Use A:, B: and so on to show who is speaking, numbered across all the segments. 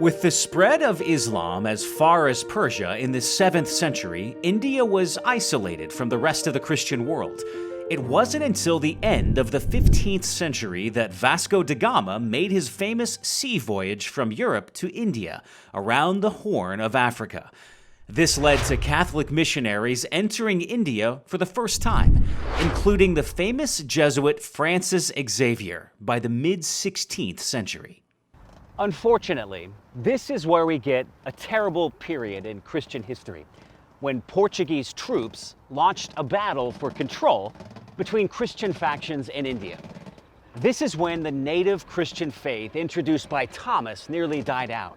A: With the spread of Islam as far as Persia in the 7th century, India was isolated from the rest of the Christian world. It wasn't until the end of the 15th century that Vasco da Gama made his famous sea voyage from Europe to India, around the Horn of Africa. This led to Catholic missionaries entering India for the first time, including the famous Jesuit Francis Xavier by the mid-16th century.
B: Unfortunately, this is where we get a terrible period in Christian history, when Portuguese troops launched a battle for control between Christian factions in India. This is when the native Christian faith introduced by Thomas nearly died out.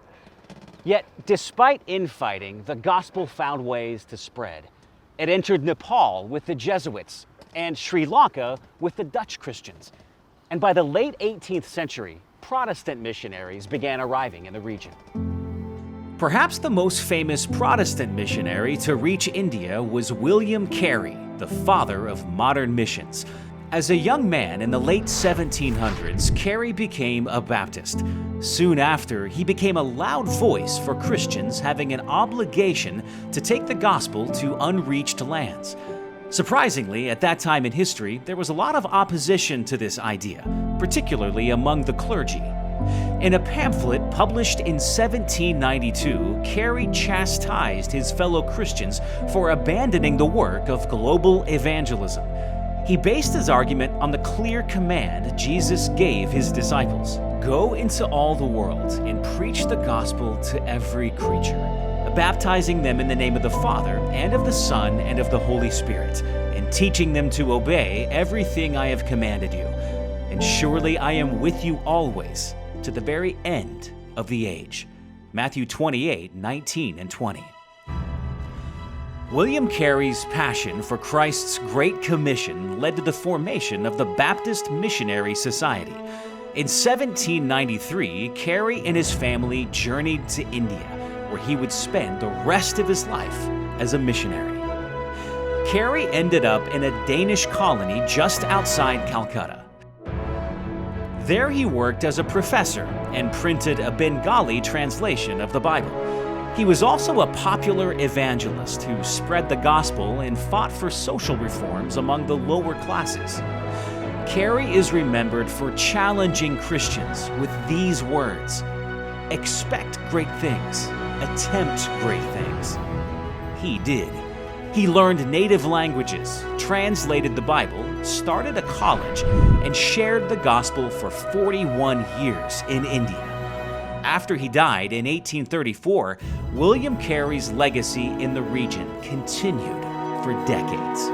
B: Yet, despite infighting, the gospel found ways to spread. It entered Nepal with the Jesuits and Sri Lanka with the Dutch Christians. And by the late 18th century, Protestant missionaries began arriving in the region.
A: Perhaps the most famous Protestant missionary to reach India was William Carey, the father of modern missions. As a young man in the late 1700s, Kerry became a Baptist. Soon after, he became a loud voice for Christians having an obligation to take the gospel to unreached lands. Surprisingly, at that time in history, there was a lot of opposition to this idea, particularly among the clergy. In a pamphlet published in 1792, Carey chastised his fellow Christians for abandoning the work of global evangelism. He based his argument on the clear command Jesus gave his disciples: "Go into all the world and preach the gospel to every creature, baptizing them in the name of the Father, and of the Son, and of the Holy Spirit, and teaching them to obey everything I have commanded you. And surely I am with you always, to the very end of the age." Matthew 28:19 and 20. William Carey's passion for Christ's Great Commission led to the formation of the Baptist Missionary Society. In 1793, Carey and his family journeyed to India, where he would spend the rest of his life as a missionary. Carey ended up in a Danish colony just outside Calcutta. There he worked as a professor and printed a Bengali translation of the Bible. He was also a popular evangelist who spread the gospel and fought for social reforms among the lower classes. Carey is remembered for challenging Christians with these words: "Expect great things, attempt great things." He did. He learned native languages, translated the Bible, started a college, and shared the gospel for 41 years in India. After he died in 1834, William Carey's legacy in the region continued for decades.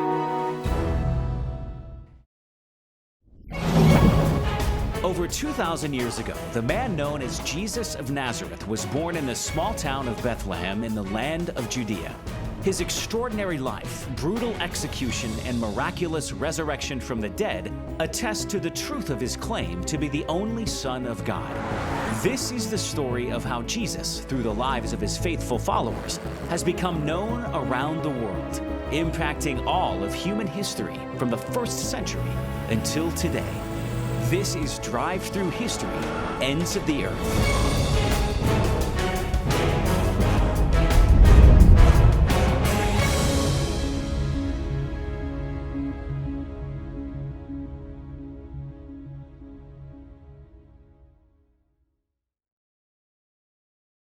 A: Over 2,000 years ago, the man known as Jesus of Nazareth was born in the small town of Bethlehem in the land of Judea. His extraordinary life, brutal execution, and miraculous resurrection from the dead attest to the truth of his claim to be the only Son of God. This is the story of how Jesus, through the lives of his faithful followers, has become known around the world, impacting all of human history from the 1st century until today. This is Drive Through History, Ends of the Earth.